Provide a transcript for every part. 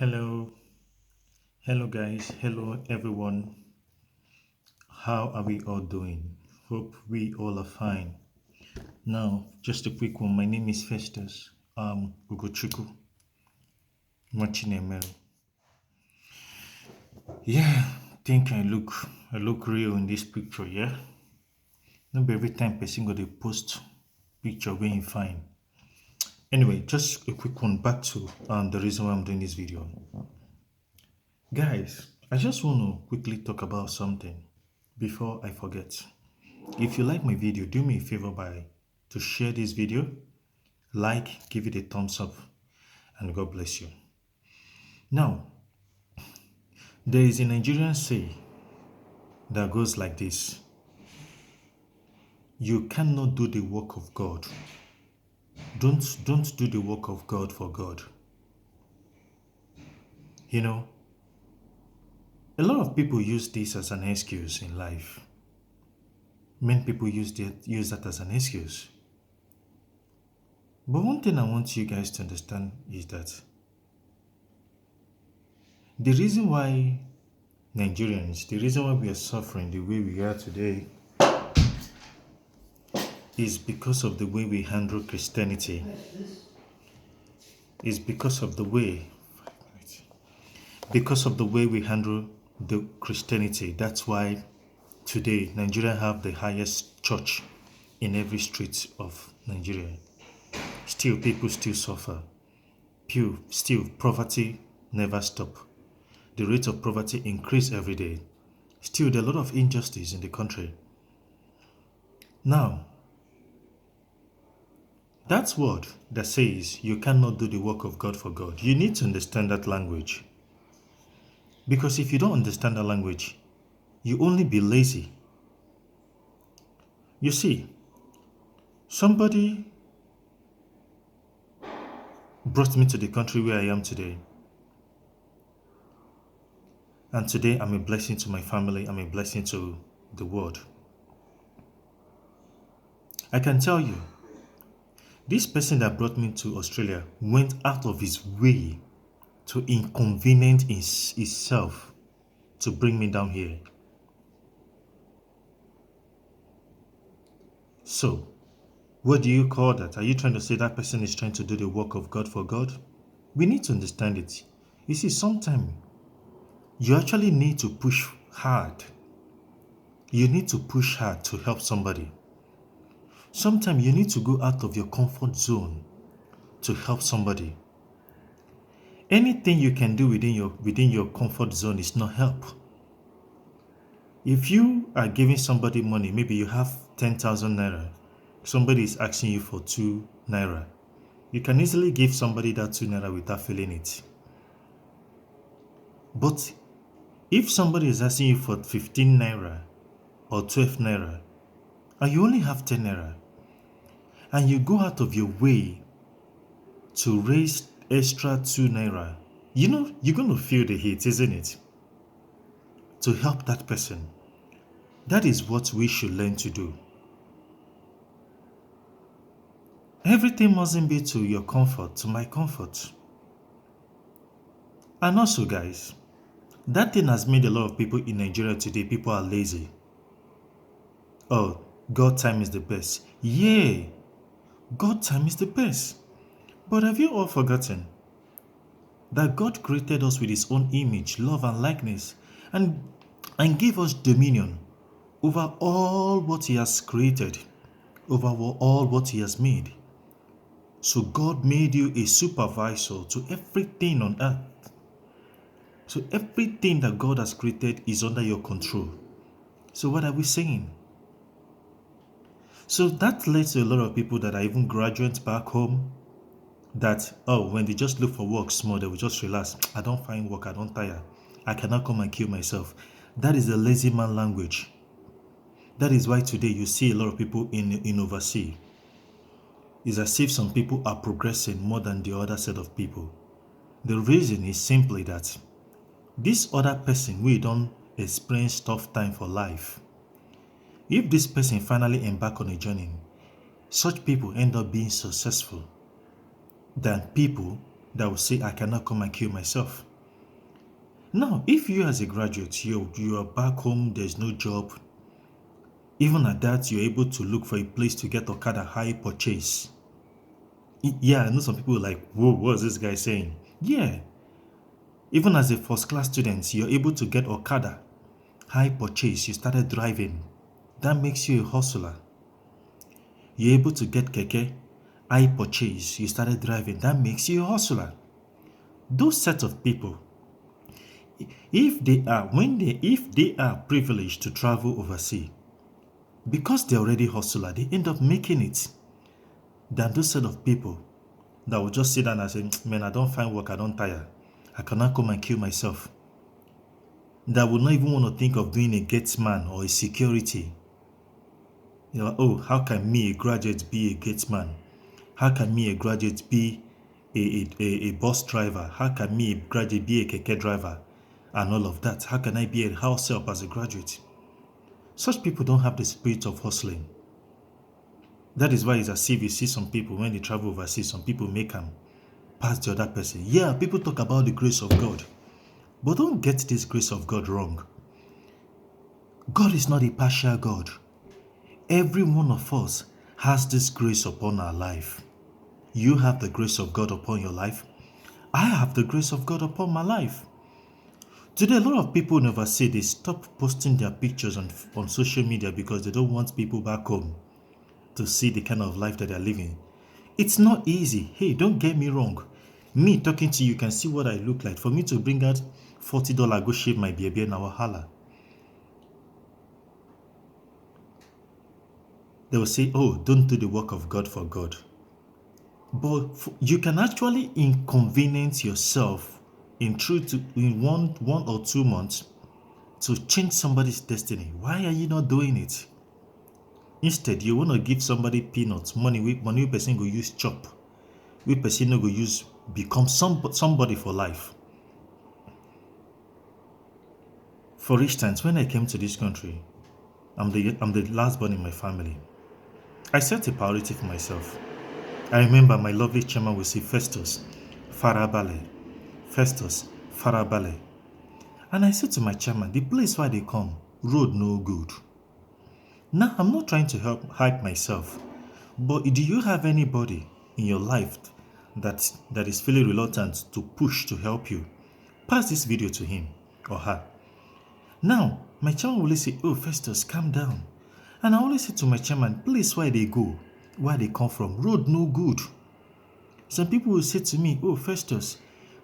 Hello, hello guys, hello everyone. How are we all doing? Hope we all are fine. Now, just a quick one. My name is Festus. Ugochukwu Machinemere. Yeah, think I look real in this picture. Yeah, not be every time person go to post picture when you fine. Anyway, just a quick one. Back to the reason why I'm doing this video, guys. I just want to quickly talk about something before I forget. If you like my video, do me a favor by to share this video, like, give it a thumbs up, and God bless you. Now, there is a Nigerian say that goes like this: you cannot do the work of God. Don't do the work of God for God. You know, a lot of people use this as an excuse in life. Many people use that as an excuse. But one thing I want you guys to understand is that the reason why Nigerians, the reason why we are suffering the way we are today is because of the way we handle Christianity. Is because of the way we handle the Christianity. That's why today Nigeria have the highest church in every street of Nigeria. Still, people still suffer. Still, poverty never stop. The rate of poverty increase every day. Still, there are a lot of injustice in the country. Now, that word that says you cannot do the work of God for God, you need to understand that language. Because if you don't understand that language, you only be lazy. You see, somebody brought me to the country where I am today. And today I'm a blessing to my family, I'm a blessing to the world. I can tell you, this person that brought me to Australia went out of his way to inconvenience himself to bring me down here. So, what do you call that? Are you trying to say that person is trying to do the work of God for God? We need to understand it. You see, sometimes you actually need to push hard. You need to push hard to help somebody. Sometimes you need to go out of your comfort zone to help somebody. Anything you can do within your comfort zone is not help. If you are giving somebody money, maybe you have 10,000 naira, somebody is asking you for 2 naira. You can easily give somebody that 2 naira without feeling it. But if somebody is asking you for 15 naira or 12 naira, and you only have 10 naira, and you go out of your way to raise extra 2 naira, you know, you're going to feel the heat, isn't it? To help that person. That is what we should learn to do. Everything mustn't be to your comfort, to my comfort. And also, guys, that thing has made a lot of people in Nigeria today, people are lazy. Oh, God time is the best. Yeah, God time is the best. But have you all forgotten that God created us with his own image, love and likeness, and gave us dominion over all what he has created, over all what he has made. So God made you a supervisor to everything on earth. So everything that God has created is under your control. So what are we saying? So that leads to a lot of people that are even graduates back home that, oh, when they just look for work small, they will just relax. I don't find work, I don't tire. I cannot come and kill myself. That is the lazy man language. That is why today you see a lot of people in overseas. It's as if some people are progressing more than the other set of people. The reason is simply that this other person, we don't experience tough time for life. If this person finally embark on a journey, such people end up being successful than people that will say, I cannot come and kill myself. Now, if you as a graduate, you are back home, there's no job, even at that, you're able to look for a place to get Okada high purchase. Yeah, I know some people are like, whoa, what's this guy saying? Yeah, even as a first class student, you're able to get Okada high purchase. You started driving. That makes you a hustler. You're able to get keke high purchase. You started driving. That makes you a hustler. Those set of people, if they are privileged to travel overseas, because they're already hustler, they end up making it than those set of people that will just sit down and say, man, I don't find work, I don't tire. I cannot come and kill myself. That would not even want to think of doing a gatesman or a security. You're like, oh, how can me, a graduate, be a gatesman? How can me, a graduate, be a bus driver? How can me, a graduate, be a keke driver? And all of that. How can I be a house help as a graduate? Such people don't have the spirit of hustling. That is why it's as if you see some people, when they travel overseas, some people make them pass the other person. Yeah, people talk about the grace of God. But don't get this grace of God wrong. God is not a partial God. Every one of us has this grace upon our life. You have the grace of God upon your life. I have the grace of God upon my life. Today, a lot of people never say they stop posting their pictures on social media because they don't want people back home to see the kind of life that they're living. It's not easy. Hey, don't get me wrong. Me talking to you can see what I look like. For me to bring out $40, go shave my baby and wahala. They will say, oh, don't do the work of God for God. But you can actually inconvenience yourself in 1 or 2 months to change somebody's destiny. Why are you not doing it? Instead, you want to give somebody peanuts, money person go use chop. We person no go use become somebody for life. For instance, when I came to this country, I'm the last born in my family. I set a priority for myself. I remember my lovely chairman would say, Festus, Farabale. Festus, Farabale. And I said to my chairman, the place where they come, road no good. Now, I'm not trying to hype myself, but do you have anybody in your life that is feeling reluctant to push to help you? Pass this video to him or her. Now, my chairman will always say, oh, Festus, calm down. And I always say to my chairman, place where they go, where they come from, road no good. Some people will say to me, oh, Festus,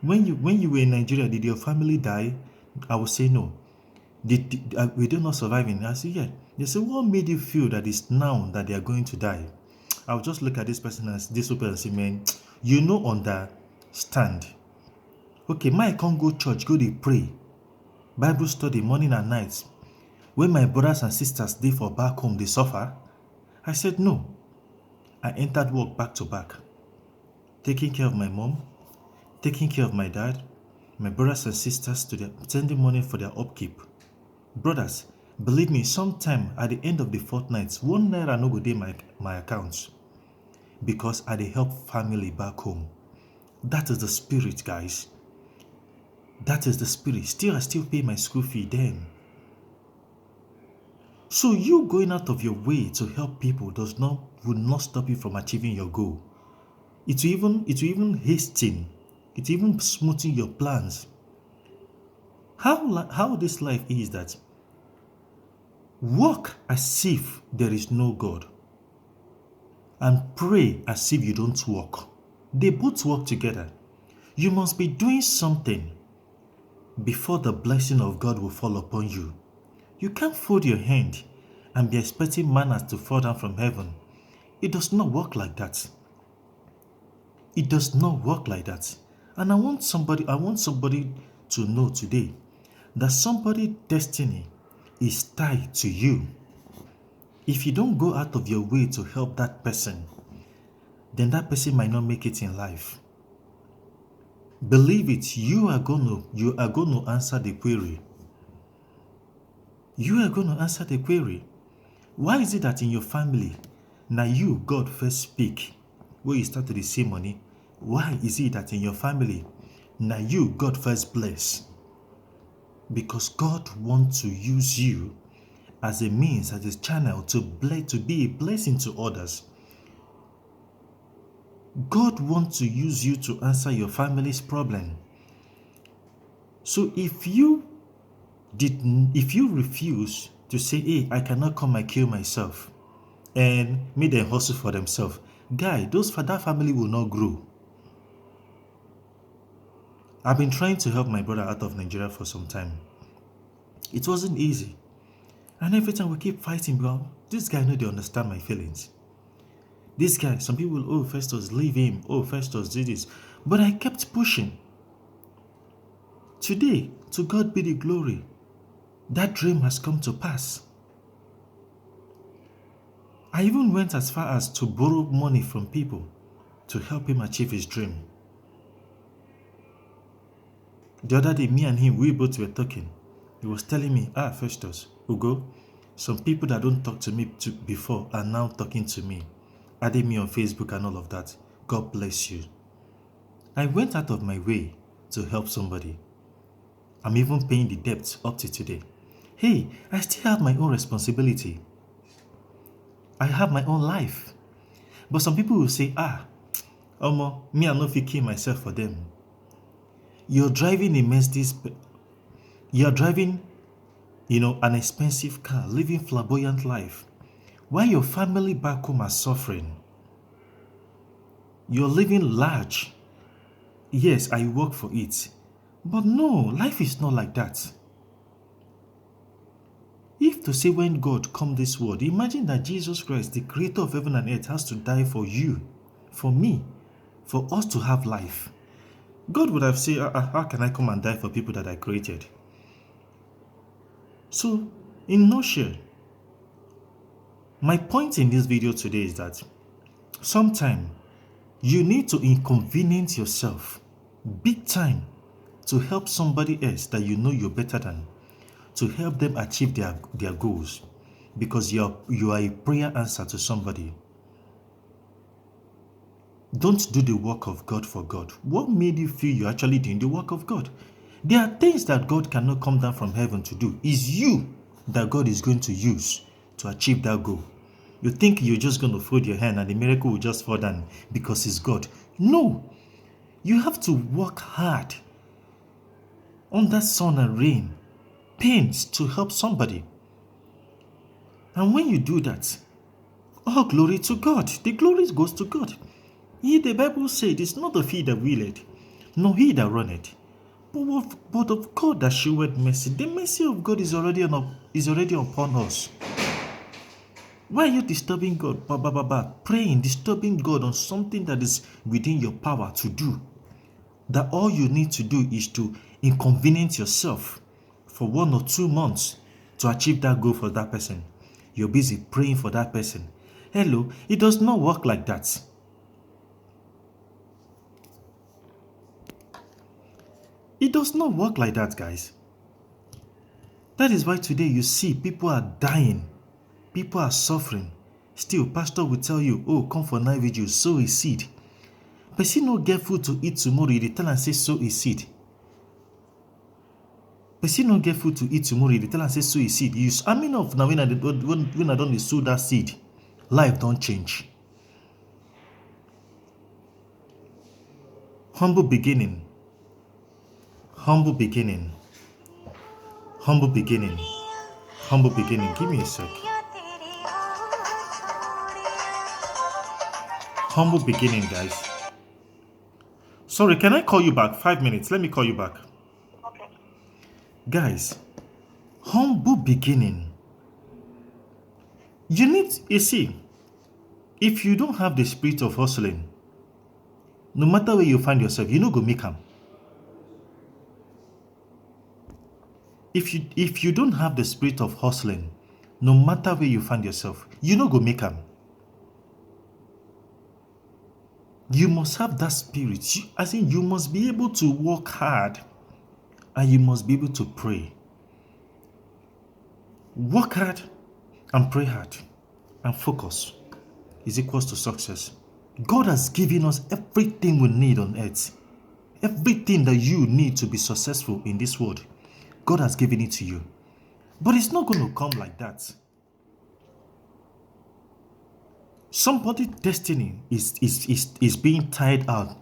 when you were in Nigeria, did your family die? I will say no. We did not survive in. I say, yeah. They say, what made you feel that it's now that they are going to die? I'll just look at this person and say, man, you know, understand. Okay, my can't go church, go to pray. Bible study morning and night. When my brothers and sisters they for back home, they suffer. I said no. I entered work back to back. Taking care of my mom, taking care of my dad, my brothers and sisters sending money for their upkeep. Brothers, believe me, sometime at the end of the fortnight, 1 naira no go dey my accounts because I dey help family back home. That is the spirit, guys. That is the spirit. I still pay my school fee then. So you going out of your way to help people will not stop you from achieving your goal. It will even hasten. It will even smoothing your plans. How this life is that work as if there is no God and pray as if you don't work. They both work together. You must be doing something before the blessing of God will fall upon you. You can't fold your hand and be expecting manna to fall down from heaven. It does not work like that. It does not work like that. And I want somebody to know today that somebody's destiny is tied to you. If you don't go out of your way to help that person, then that person might not make it in life. Believe it, you are going to answer the query. You are going to answer the query. Why is it that in your family, now you, God, first speak when you start to receive money? Why is it that in your family, now you, God, first bless? because God wants to use you as a means, as a channel to be a blessing to others. God wants to use you to answer your family's problem. So if you refuse to say, hey, I cannot come and kill myself, and make them hustle for themselves, guy, that family will not grow. I've been trying to help my brother out of Nigeria for some time. It wasn't easy. And every time we keep fighting, well, this guy they understand my feelings. This guy, some people, oh, Festus, leave him. Oh, Festus, do this. But I kept pushing. Today, to God be the glory. That dream has come to pass. I even went as far as to borrow money from people to help him achieve his dream. The other day, me and him, we both were talking. He was telling me, Festus, Ugo, some people that don't talk to me before are now talking to me, adding me on Facebook and all of that. God bless you. I went out of my way to help somebody. I'm even paying the debt up to today. Hey, I still have my own responsibility. I have my own life. But some people will say, Omo, me I no fit kill myself for them. You're driving a Mercedes. You're driving, an expensive car, living flamboyant life, while your family back home are suffering. You're living large. Yes, I work for it. But no, life is not like that. If to say when God come this world, imagine that Jesus Christ, the creator of heaven and earth, has to die for you, for me, for us to have life. God would have said, how can I come and die for people that I created? So, in nutshell, my point in this video today is that sometimes you need to inconvenience yourself big time to help somebody else that you're better than, to help them achieve their goals, because you are a prayer answer to somebody. Don't do the work of God for God. What made you feel you're actually doing the work of God? There are things that God cannot come down from heaven to do. It's you that God is going to use to achieve that goal. You think you're just going to fold your hand and the miracle will just fall down because it's God. No. You have to work hard under sun and rain, pains to help somebody. And when you do that, all glory to God. The glory goes to God. The Bible said, it's not of he that willeth, nor he that runneth, but of God that sheweth mercy. The mercy of God is already upon us. Why are you disturbing God? Praying, disturbing God on something that is within your power to do. That all you need to do is to inconvenience yourself for 1 or 2 months to achieve that goal for that person. You're busy praying for that person. Hello, it does not work like that. It does not work like that, guys. That is why today you see people are dying. People are suffering. Still, pastor will tell you, come for night vigil, sow a seed. But see, no get food to eat tomorrow, you tell and say, sow a seed. But see, no get food to eat tomorrow, you tell and say, sow a seed. Now when I don't sow that seed, life don't change. Humble beginning. Humble beginning. Humble beginning. Humble beginning. Give me a sec. Humble beginning, guys. Sorry, can I call you back? 5 minutes. Let me call you back. Okay. Guys, humble beginning. You see, if you don't have the spirit of hustling, no matter where you find yourself, you no go make am. If you don't have the spirit of hustling, no matter where you find yourself, you no go make am. You must have that spirit. You must be able to work hard and you must be able to pray. Work hard and pray hard and focus is equals to success. God has given us everything we need on earth. Everything that you need to be successful in this world. God has given it to you. But it's not going to come like that. Somebody's destiny is being tied out,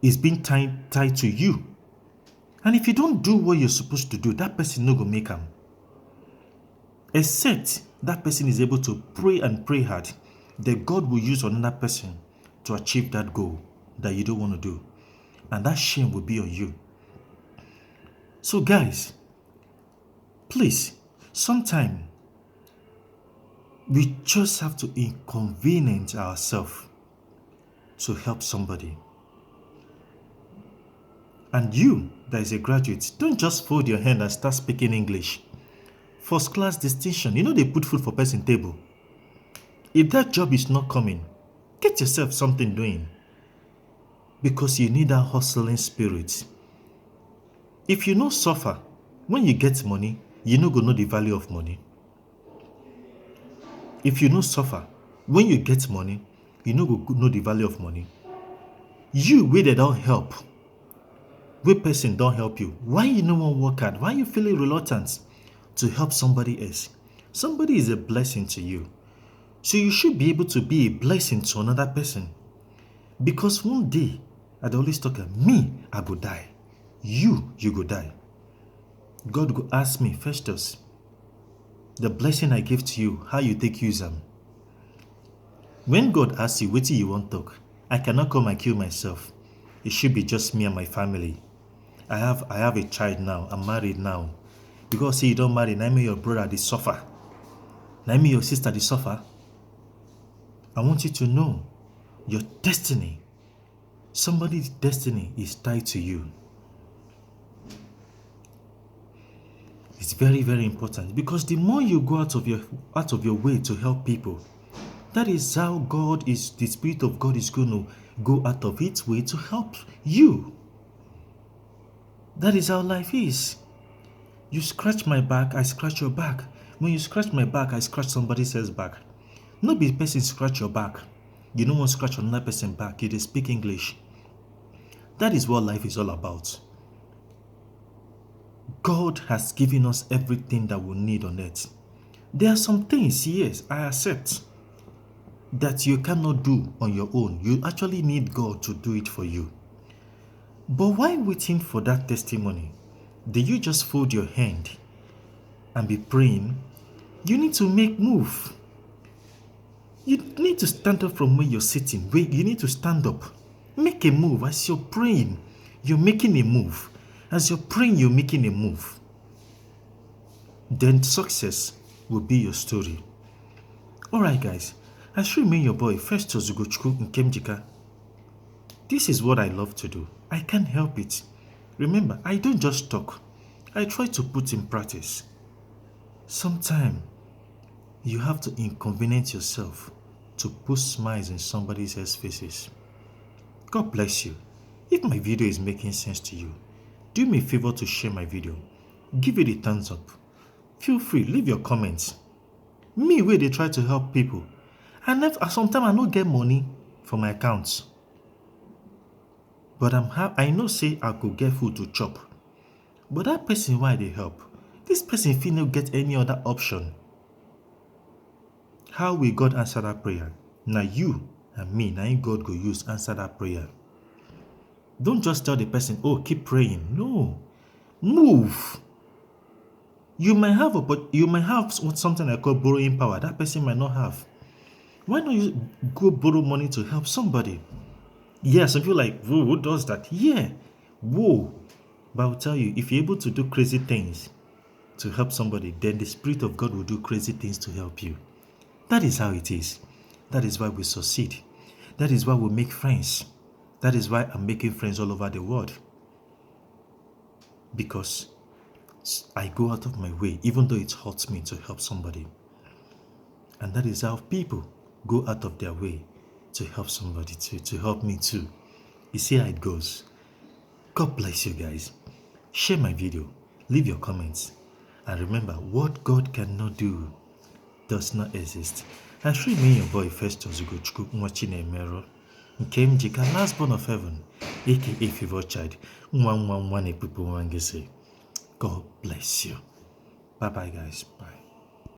is being tied to you. And if you don't do what you're supposed to do, that person no go make them. Except that person is able to pray and pray hard, that God will use another person to achieve that goal that you don't want to do. And that shame will be on you. So guys, please, sometimes we just have to inconvenience ourselves to help somebody. And you, that is a graduate, don't just fold your hand and start speaking English. First class distinction, you know they put food for person table. If that job is not coming, get yourself something doing. Because you need that hustling spirit. If you no suffer, when you get money, you no go know the value of money. If you no suffer, when you get money, you no go know the value of money. You, where they don't help, where person don't help you, why you no want work hard? Why you feeling reluctant to help somebody else? Somebody is a blessing to you. So you should be able to be a blessing to another person. Because one day, I always talk about me, I go die. You go die. God go ask me, Festus, the blessing I give to you, how you take use them? When God asks you, what do you want to talk? I cannot come and kill myself. It should be just me and my family. I have a child now. I'm married now. Because say you don't marry, now me your brother they suffer. Now me your sister they suffer. I want you to know your destiny. Somebody's destiny is tied to you. It's very, very important, because the more you go out of your way to help people, that is how the Spirit of God is going to go out of its way to help you. That is how life is. You scratch my back, I scratch your back. When you scratch my back, I scratch somebody else's back. Not be person scratch your back. You don't want to scratch another person's back. You just speak English. That is what life is all about. God has given us everything that we need on earth. There are some things, yes, I accept, that you cannot do on your own. You actually need God to do it for you. But while waiting for that testimony, do you just fold your hand and be praying? You need to make move. You need to stand up from where you're sitting. You need to stand up. Make a move. As you're praying, you're making a move. As you're praying, you're making a move. Then success will be your story. Alright guys, I should remain your boy Festus Ugochukwu Nkemjika. This is what I love to do. I can't help it. Remember, I don't just talk. I try to put in practice. Sometimes you have to inconvenience yourself to put smiles in somebody else's faces. God bless you. If my video is making sense to you, do me a favor to share my video. Give it a thumbs up. Feel free, leave your comments. Me, where they try to help people. And sometimes I don't get money for my accounts. But I know say I could get food to chop. But that person, why they help? This person feel not get any other option. How will God answer that prayer? Now you and me, now God go use answer that prayer. Don't just tell the person, oh, keep praying. No. Move. You might have something I call borrowing power. That person might not have. Why don't you go borrow money to help somebody? Yeah, some people like, whoa, who does that? Yeah. Whoa. But I'll tell you, if you're able to do crazy things to help somebody, then the Spirit of God will do crazy things to help you. That is how it is. That is why we succeed. That is why we make friends. That is why I'm making friends all over the world. Because I go out of my way, even though it hurts me, to help somebody. And that is how people go out of their way to help somebody too, to help me too. You see how it goes. God bless you guys. Share my video. Leave your comments. And remember, what God cannot do does not exist. I should me your boy Festus Ugochukwu Nwachinemero, Nkemjika, last born of heaven, aka Favor Child, Nwa Epupụ Nwangese. God bless. bless you. Bye bye, guys. Bye.